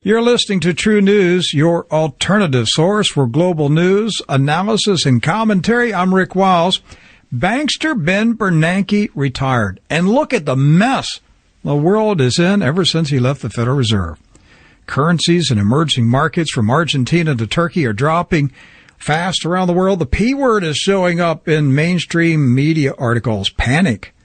You're listening to True News, your alternative source for global news, analysis, and commentary. I'm Rick Wiles. Bankster Ben Bernanke retired. And look at the mess the world is in ever since he left the Federal Reserve. Currencies and emerging markets from Argentina to Turkey are dropping fast around the world. The P word is showing up in mainstream media articles. Panic.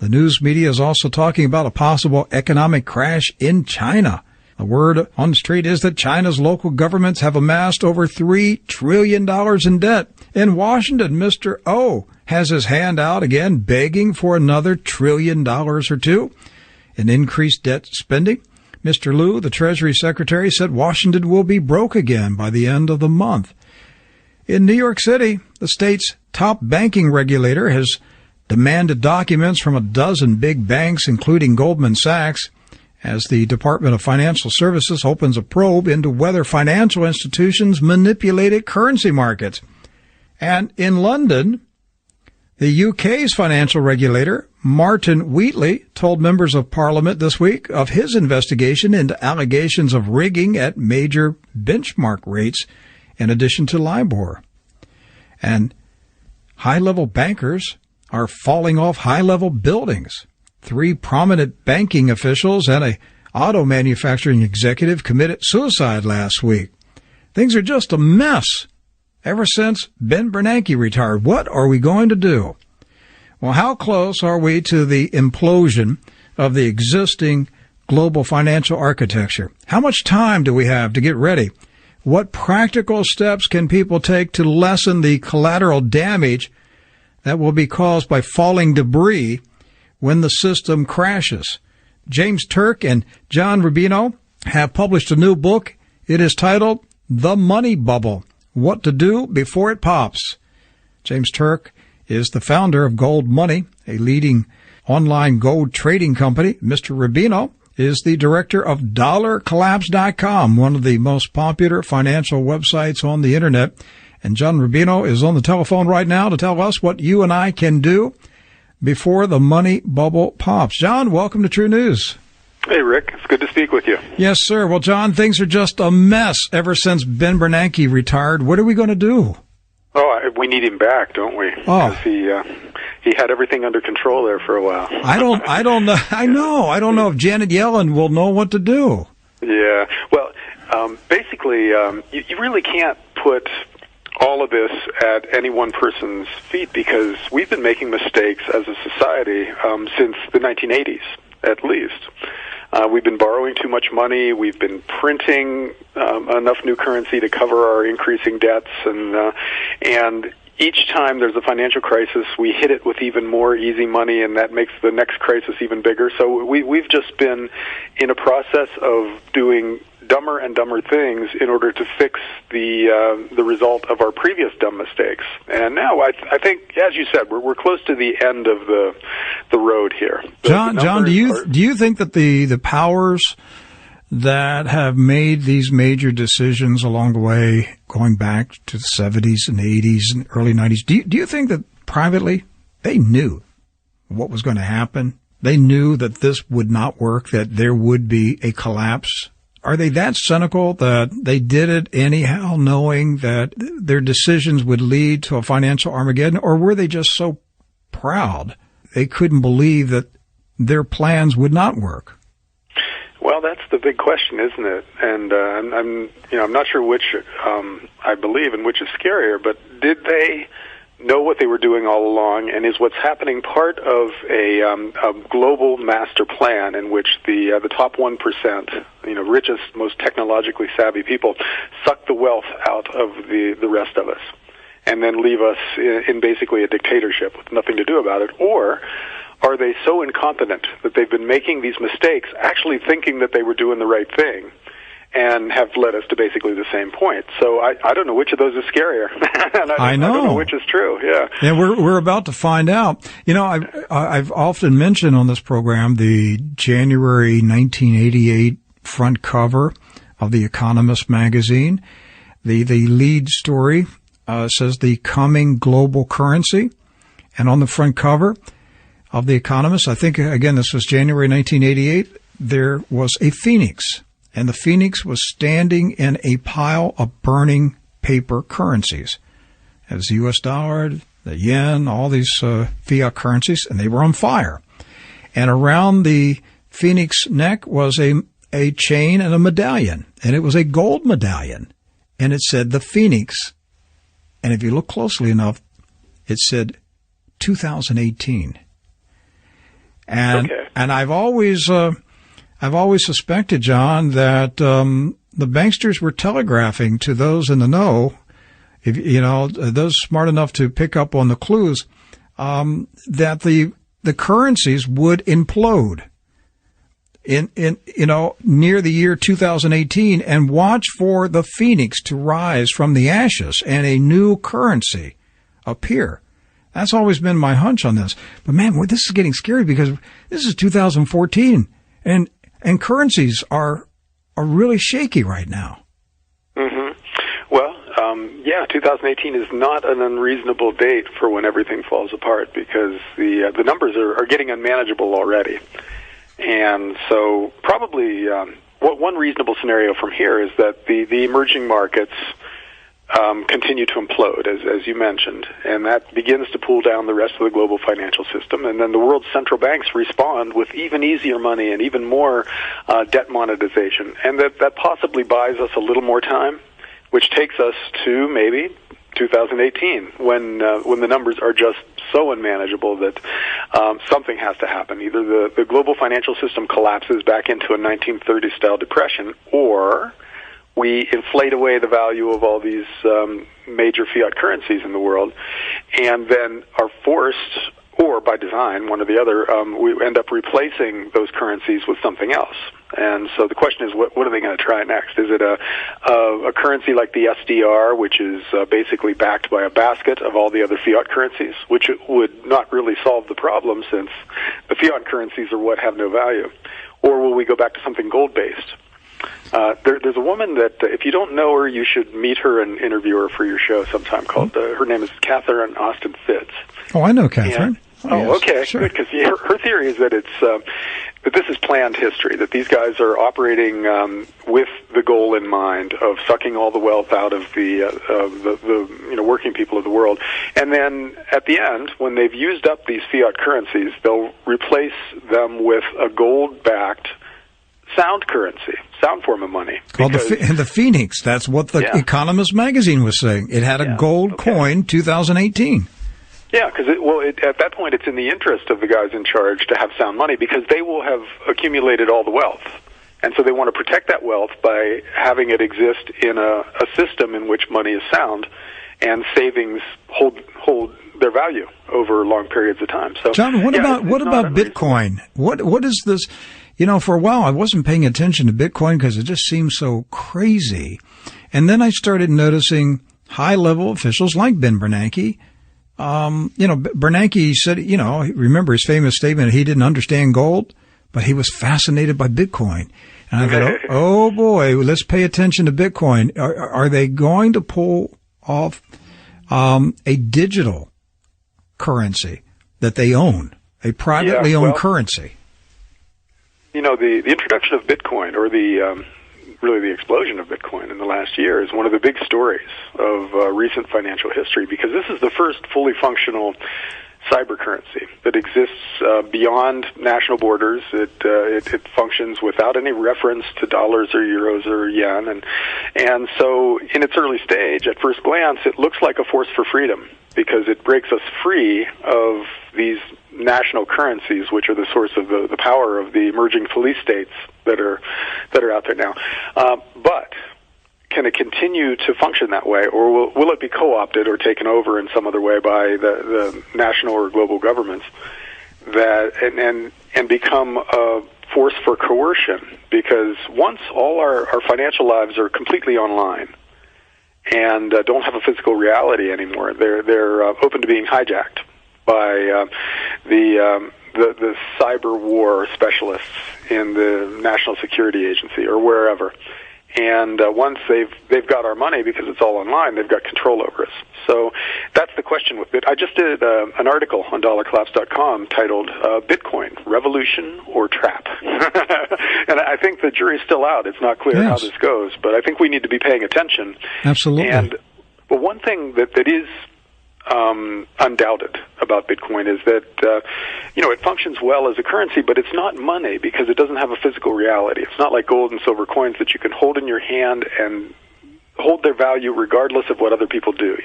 The news media is also talking about a possible economic crash in China. The word on the street is that China's local governments have amassed over $3 trillion in debt. In Washington, Mr. O has his hand out again, begging for another $1 trillion or two in increased debt spending. Mr. Liu, the Treasury Secretary, said Washington will be broke again by the end of the month. In New York City, the state's top banking regulator has demanded documents from a dozen big banks, including Goldman Sachs, as the Department of Financial Services opens a probe into whether financial institutions manipulated currency markets. And in London, the UK's financial regulator, Martin Wheatley, told members of Parliament this week of his investigation into allegations of rigging at major benchmark rates in addition to LIBOR. And high-level bankers are falling off high-level buildings. 3 prominent banking officials and a auto manufacturing executive committed suicide last week. Things are just a mess ever since Ben Bernanke retired. What are we going to do? Well, how close are we to the implosion of the existing global financial architecture? How much time do we have to get ready? What practical steps can people take to lessen the collateral damage that will be caused by falling debris when the system crashes? James Turk and John Rubino have published a new book. It is titled The Money Bubble, What to Do Before It Pops. James Turk is the founder of Gold Money, a leading online gold trading company. Mr. Rubino is the director of DollarCollapse.com, one of the most popular financial websites on the Internet. And John Rubino is on the telephone right now to tell us what you and I can do before the money bubble pops. John, welcome to True News. Hey, Rick. It's good to speak with you. Yes, sir. Well, John, things are just a mess ever since Ben Bernanke retired. What are we going to do? Oh, we need him back, don't we? Oh, he had everything under control there for a while. I don't know. I don't know if Janet Yellen will know what to do. Yeah. Well, basically, you really can't put all of this at any one person's feet, because we've been making mistakes as a society since the 1980s, at least. We've been borrowing too much money. We've been printing enough new currency to cover our increasing debts, and each time there's a financial crisis, we hit it with even more easy money, and that makes the next crisis even bigger. So we've just been in a process of doing dumber and dumber things in order to fix the result of our previous dumb mistakes. And now I think, as you said, we're close to the end of the road here. John, do you think that the powers that have made these major decisions along the way, going back to the 70s and 80s and early 90s, do you think that privately they knew what was going to happen? They knew that this would not work, that there would be a collapse? Are they that cynical that they did it anyhow, knowing that their decisions would lead to a financial Armageddon? Or were they just so proud they couldn't believe that their plans would not work? Well, that's the big question, isn't it? And I'm not sure which I believe and which is scarier. But did they know what they were doing all along, and is what's happening part of a global master plan in which the top 1%, richest, most technologically savvy people, suck the wealth out of the rest of us, and then leave us in basically a dictatorship with nothing to do about it? Or are they so incompetent that they've been making these mistakes, actually thinking that they were doing the right thing, and have led us to basically the same point? So I don't know which of those is scarier. And I don't know which is true. Yeah. Yeah, we're about to find out. I've often mentioned on this program the January 1988 front cover of The Economist magazine. The lead story says the coming global currency, and on the front cover of The Economist, I think again this was January 1988, there was a phoenix and the Phoenix was standing in a pile of burning paper currencies. It was the U.S. dollar, the yen, all these fiat currencies, and they were on fire. And around the Phoenix neck was a chain and a medallion, and it was a gold medallion, and it said the Phoenix. And if you look closely enough, it said 2018. And I've always suspected, John, that the banksters were telegraphing to those in the know, if you know, those smart enough to pick up on the clues, that the currencies would implode in near the year 2018, and watch for the Phoenix to rise from the ashes and a new currency appear. That's always been my hunch on this. But man, this is getting scary because this is 2014 and currencies are really shaky right now. Mm-hmm. Well, 2018 is not an unreasonable date for when everything falls apart, because the numbers are getting unmanageable already. And so probably one reasonable scenario from here is that the emerging markets continue to implode, as you mentioned, and that begins to pull down the rest of the global financial system. And then the world's central banks respond with even easier money and even more debt monetization. And that possibly buys us a little more time, which takes us to maybe 2018, when the numbers are just so unmanageable that something has to happen. Either the global financial system collapses back into a 1930s-style depression, or we inflate away the value of all these major fiat currencies in the world, and then are forced, or by design, one or the other, we end up replacing those currencies with something else. And so the question is, what are they going to try next? Is it a currency like the SDR, which is basically backed by a basket of all the other fiat currencies, which would not really solve the problem, since the fiat currencies are what have no value? Or will we go back to something gold-based? There's a woman that, if you don't know her, you should meet her and interview her for your show sometime. Her name is Catherine Austin Fitz. Oh, I know Catherine. Yes, okay, sure. Good, because her theory is that that this is planned history, that these guys are operating with the goal in mind of sucking all the wealth out of the working people of the world, and then at the end, when they've used up these fiat currencies, they'll replace them with a gold-backed sound currency, sound form of money. Called the Phoenix. That's what the Economist magazine was saying. It had a gold coin, 2018. Yeah, because at that point, it's in the interest of the guys in charge to have sound money, because they will have accumulated all the wealth. And so they want to protect that wealth by having it exist in a system in which money is sound, and savings hold their value over long periods of time. So, John, what about Bitcoin? What is this? You know, for a while I wasn't paying attention to Bitcoin because it just seemed so crazy. And then I started noticing high-level officials like Ben Bernanke. Bernanke said, remember his famous statement, he didn't understand gold, but he was fascinated by Bitcoin. And I thought, oh boy, let's pay attention to Bitcoin. Are they going to pull off a digital currency that they own, a privately owned currency? The introduction of Bitcoin, or really the explosion of Bitcoin in the last year, is one of the big stories of recent financial history, because this is the first fully functional cyber currency that exists beyond national borders. It functions without any reference to dollars or euros or yen, and so in its early stage, at first glance, it looks like a force for freedom, because it breaks us free of these national currencies, which are the source of the power of the emerging police states that are out there now. But can it continue to function that way, or will it be co-opted or taken over in some other way by the national or global governments and become a force for coercion? Because once all our financial lives are completely online and don't have a physical reality anymore, they're open to being hijacked by the cyber war specialists in the National Security Agency or wherever. And once they've got our money because it's all online, they've got control over us. So that's the question with Bitcoin. I just did an article on dollarcollapse.com titled "Bitcoin: Revolution or Trap," and I think the jury's still out. It's not clear how this goes, but I think we need to be paying attention. Absolutely. But one thing that is undoubted about Bitcoin is that it functions well as a currency, but it's not money because it doesn't have a physical reality. It's not like gold and silver coins that you can hold in your hand and hold their value regardless of what other people do.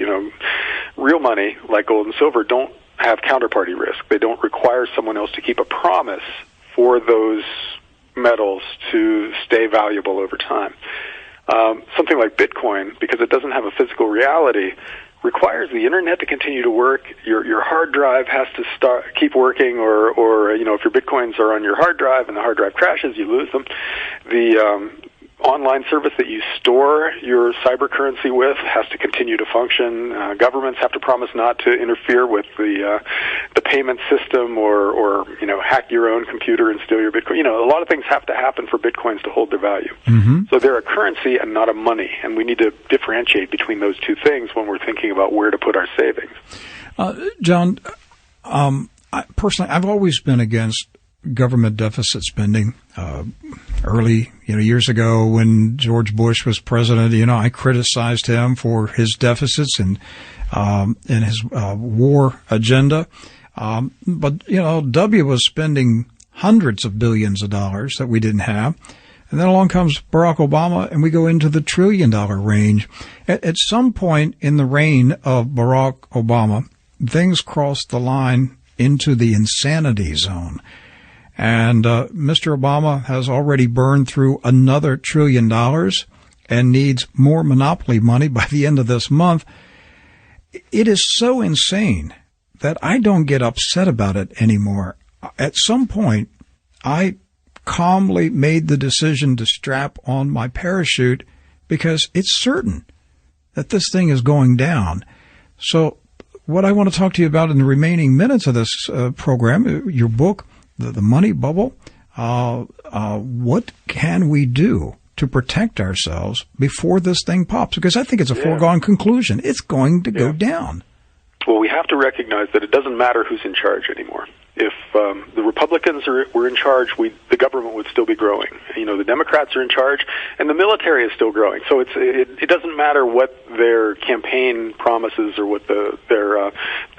Real money, like gold and silver, don't have counterparty risk. They don't require someone else to keep a promise for those metals to stay valuable over time. Something like Bitcoin, because it doesn't have a physical reality, requires the internet to continue to work. Your hard drive has to keep working, or if your bitcoins are on your hard drive and the hard drive crashes, you lose them. The online service that you store your cyber currency with has to continue to function. Governments have to promise not to interfere with the payment system or hack your own computer and steal your Bitcoin. A lot of things have to happen for Bitcoins to hold their value. Mm-hmm. So they're a currency and not a money, and we need to differentiate between those two things when we're thinking about where to put our savings. John, personally, I've always been against government deficit spending. Early, years ago when George Bush was president, I criticized him for his deficits and his war agenda. But W was spending hundreds of billions of dollars that we didn't have. And then along comes Barack Obama, and we go into the $1 trillion range. At some point in the reign of Barack Obama, things crossed the line into the insanity zone. And Mr. Obama has already burned through another $1 trillion and needs more monopoly money by the end of this month. It is so insane that I don't get upset about it anymore. At some point, I calmly made the decision to strap on my parachute because it's certain that this thing is going down. So what I want to talk to you about in the remaining minutes of this program, your book, The Money Bubble, what can we do to protect ourselves before this thing pops? Because I think it's a foregone conclusion. It's going to go down. Well, we have to recognize that it doesn't matter who's in charge anymore. If the Republicans were in charge, the government would still be growing. The Democrats are in charge, and the military is still growing. So it doesn't matter what their campaign promises or what the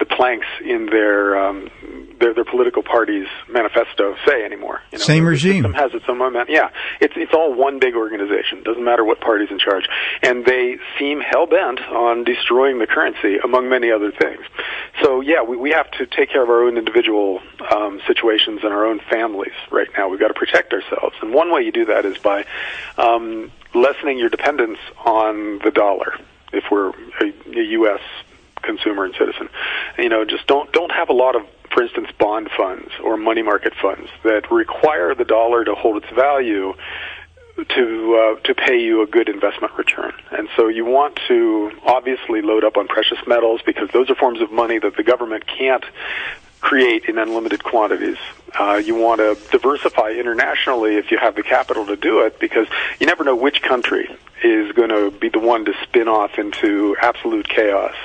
planks in their political party's manifesto say anymore. Same regime. The system has its own momentum. Yeah, it's all one big organization. Doesn't matter what party's in charge, and they seem hell bent on destroying the currency, among many other things. So we have to take care of our own individual situations and our own families right now. We've got to protect ourselves. And one way you do that is by lessening your dependence on the dollar, if we're a U.S. consumer and citizen. Just don't have a lot of, for instance, bond funds or money market funds that require the dollar to hold its value to pay you a good investment return. And so you want to obviously load up on precious metals because those are forms of money that the government can't create in unlimited quantities. You want to diversify internationally if you have the capital to do it, because you never know which country is going to be the one to spin off into absolute chaos.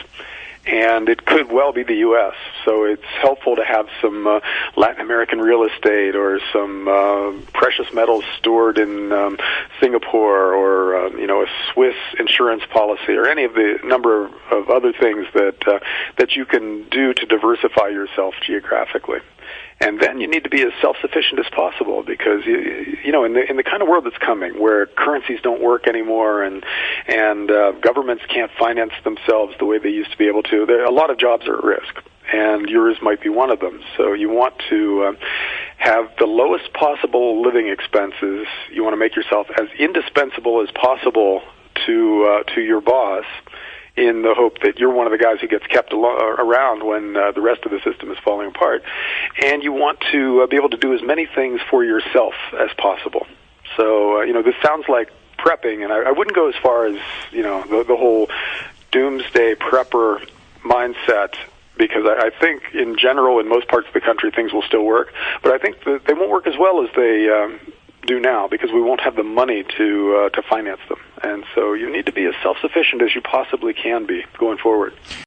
And it could well be the U.S., so it's helpful to have some Latin American real estate or some precious metals stored in Singapore, or a Swiss insurance policy, or any of the number of other things that you can do to diversify yourself geographically. And then you need to be as self-sufficient as possible, because in the kind of world that's coming, where currencies don't work anymore and governments can't finance themselves the way they used to be able to, a lot of jobs are at risk, and yours might be one of them. So you want to have the lowest possible living expenses. You want to make yourself as indispensable as possible to your boss, in the hope that you're one of the guys who gets kept around when the rest of the system is falling apart. And you want to be able to do as many things for yourself as possible. So, this sounds like prepping, and I wouldn't go as far as, the whole doomsday prepper mindset, because I think in general in most parts of the country things will still work, but I think that they won't work as well as do now because we won't have the money to finance them. And so you need to be as self-sufficient as you possibly can be going forward.